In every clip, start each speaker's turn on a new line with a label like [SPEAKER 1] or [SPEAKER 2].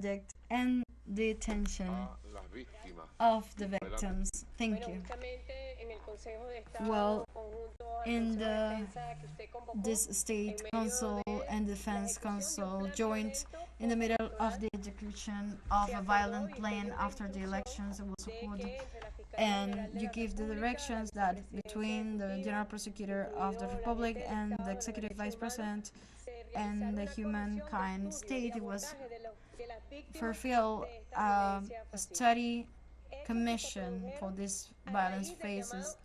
[SPEAKER 1] verdict and detention of the victims. Thank you. Well, in this State Council and Defense Council joined in the middle of the execution of a violent plan after the elections. It was supported, and you give the directions that between the General Prosecutor of the Republic and the Executive Vice President and the humankind state, it was fulfill a study commission for these violence phases.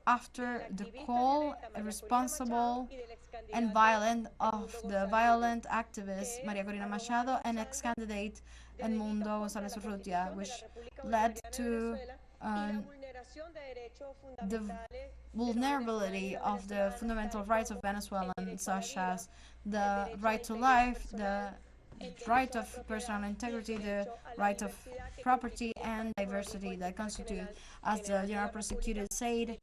[SPEAKER 1] After the call responsible and violent of the violent activist María Corina Machado and ex-candidate Edmundo González Urrutia, which led to the vulnerability of the fundamental rights of Venezuelans, such as the right to life, the right of personal integrity, the right of property and diversity that constitute, as the General Prosecutor said,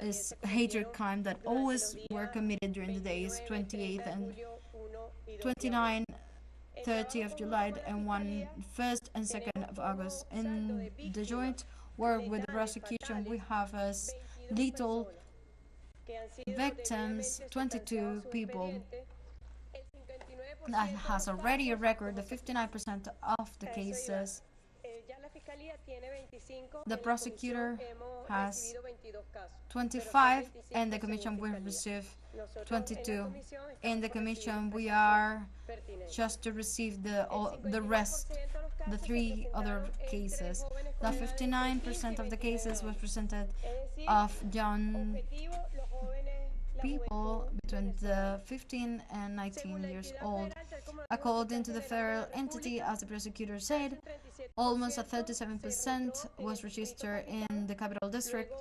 [SPEAKER 1] is hatred crime that always were committed during the days 28th and 29, 30th of July and 1st and 2nd of August. In the joint work with the prosecution, we have as lethal victims 22 people. That has already a record of 59% of the cases. The prosecutor has 25 and the commission will receive 22. In the commission we are just to receive the rest, the 3 other cases. The 59% of the cases was presented of young people between the 15 and 19 years old. According to the federal entity, as the prosecutor said, almost a 37% was registered in the capital district,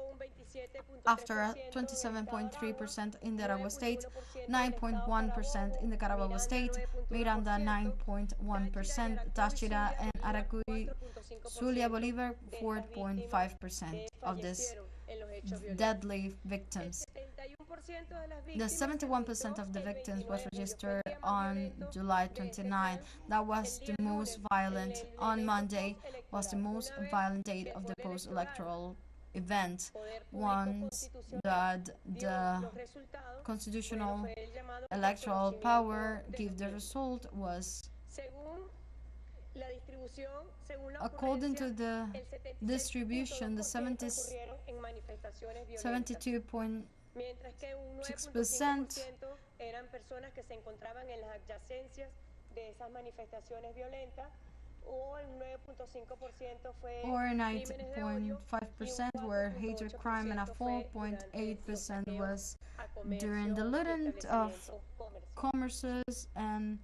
[SPEAKER 1] after a 27.3% in the Aragua State, 9.1% in the Carabobo State, Miranda 9.1%, Táchira and Aracuy, Zulia Bolívar 4.5% of these deadly victims. The 71% of the victims was registered on July 29. That was the most violent. On Monday was the most violent date of the post-electoral event. Once that the constitutional electoral power gave the result was, according to the distribution, the 72.6% or 9.5% were hatred crime, and a 4.8% was during the looting of commerces and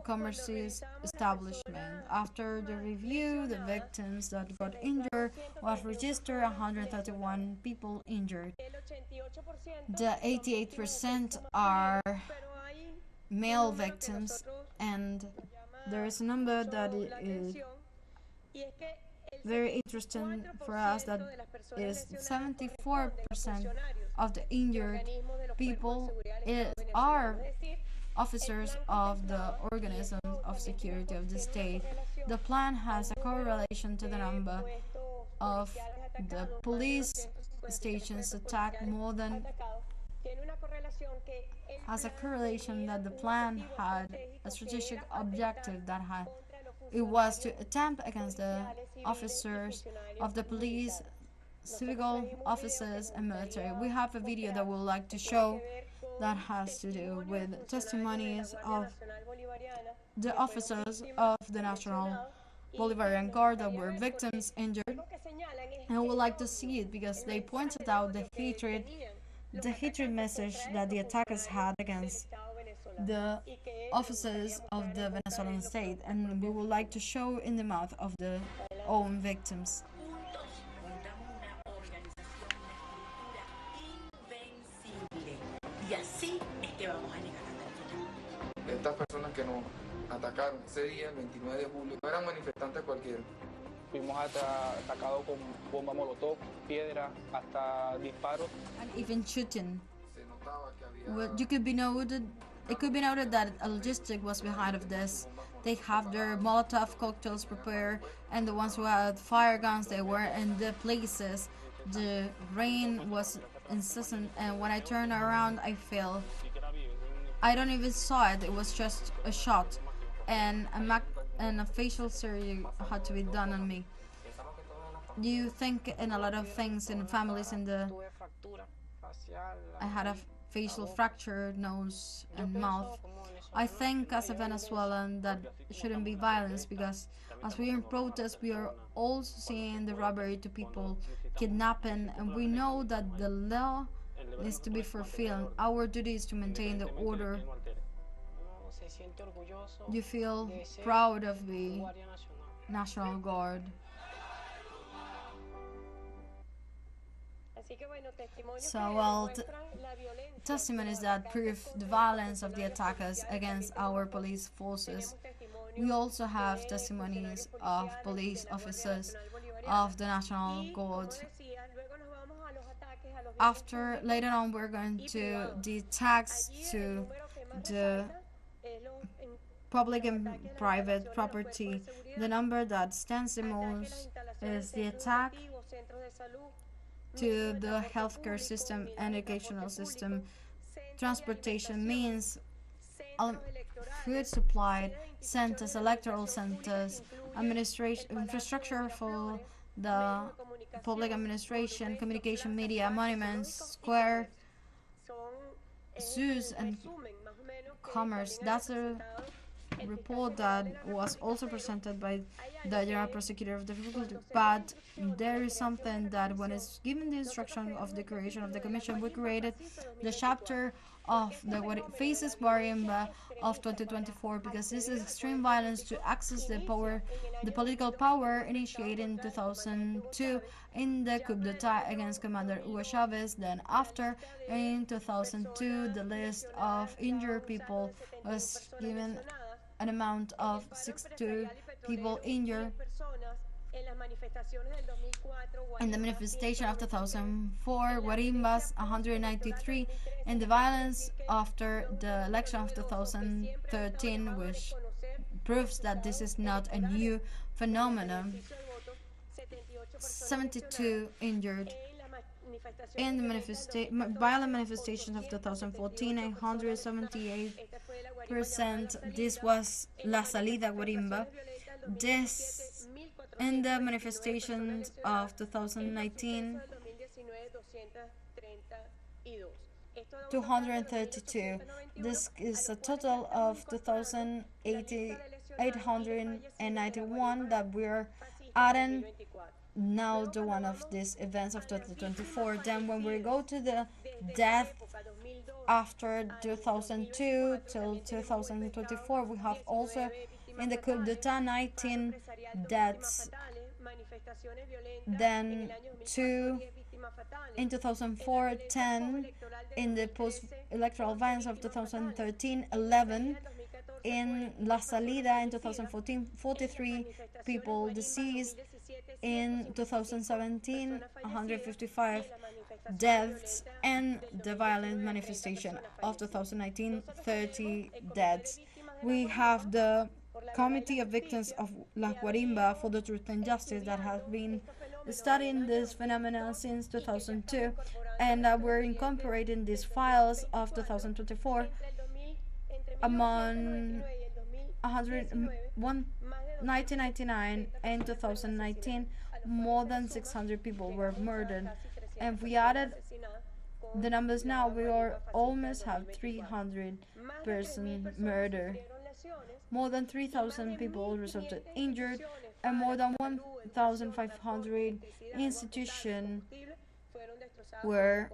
[SPEAKER 1] commerces establishment. After the review, the victims that got injured was registered 131 people injured. The 88% are male victims, and there is a number that is very interesting for us, that is 74% of the injured people are officers of the organisms of security of the state. The plan has a correlation to the number of the police stations attacked, more than has a correlation that the plan had a strategic objective that it was to attempt against the officers of the police, civil officers and military. We have a video that we would like to show that has to do with testimonies of the officers of the National Bolivarian Guard that were victims injured, and we would like to see it because they pointed out the hatred message that the attackers had against the officers of the Venezuelan state, and we would like to show in the mouth of the own victims.
[SPEAKER 2] Estas personas que nos atacaron ese día, el 29 de julio, no eran manifestantes cualquiera.
[SPEAKER 3] Fuimos atacados con bomba molotov, piedra, hasta disparos.
[SPEAKER 1] And even shooting. You could be noted It could be noted that a logistic was behind of this. They have their Molotov cocktails prepared, and the ones who had fire guns, they were in the places. The rain was incessant, and when I turned around, I fell. I don't even saw it. It was just a shot, and a facial surgery had to be done on me. You think in a lot of things in families in the I had a facial fracture, nose and mouth. I think as a Venezuelan that shouldn't be violence because as we are in protest we are also seeing the robbery to people, kidnapping, and we know that the law needs to be fulfilled. Our duty is to maintain the order. You feel proud of the National Guard. So, well, testimonies that prove the violence of the attackers against our police forces. We also have testimonies of police officers of the National Guard. After, later on, we're going to the attacks to the public and private property. The number that stands the most is the attack to the healthcare system, educational system, transportation means, food supply, centers, electoral centers, administration, infrastructure for the public administration, communication, media, monuments, square, zoos, and commerce. That's a report that was also presented by the General Prosecutor of the Republic, but there is something that when it's given the instruction of the creation of the commission, we created the chapter of the what it faces Guarimba of 2024 because this is extreme violence to access the power, the political power initiated in 2002 in the coup d'etat against Commander Hugo Chavez. Then after, in 2002, the list of injured people was given an amount of 62 people injured in the manifestation of 2004, Guarimbas 193, and the violence after the election of 2013, which proves that this is not a new phenomenon. 72 injured. In the violent manifestations of 2014, 178%. This was La Salida Guarimba. This in the manifestations of 2019, 232. This is a total of 2,891 that we are adding now the one of these events of 2024. Then when we go to the death after 2002 till 2024, we have also in the coup d'etat 19 deaths, then 2 in 2004, 10 in the post-electoral violence of 2013, 11 in La Salida in 2014, 43 people deceased. In 2017, 155 deaths, and the violent manifestation of 2019, 30 deaths. We have the Committee of Victims of La Guarimba for the Truth and Justice that has been studying this phenomenon since 2002, and we're incorporating these files of 2024 among 1999 and 2019. More than 600 people were murdered, and if we added the numbers now, we are almost have 300 person murder. More than 3,000 people resulted injured, and more than 1,500 institutions were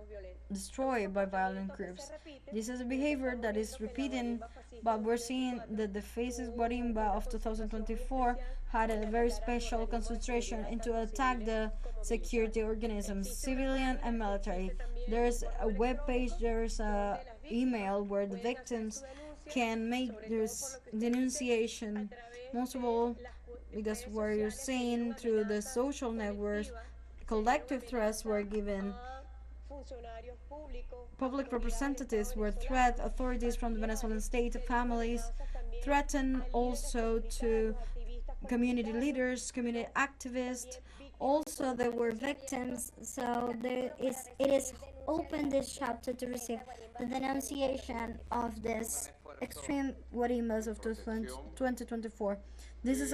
[SPEAKER 1] destroyed by violent groups. This is a behavior that is repeating, but we're seeing that the Faces Guarimba of 2024 had a very special concentration into attack the security organisms, civilian and military. There's a web page, there's a email where the victims can make this denunciation. Most of all, because where you're seeing through the social networks, collective threats were given Public representatives were threat, authorities from the Venezuelan state, families, threatened also to community leaders, community activists.
[SPEAKER 4] Also, there were victims, so it is open this chapter to receive the denunciation of this extreme guarimbas of 2024. This is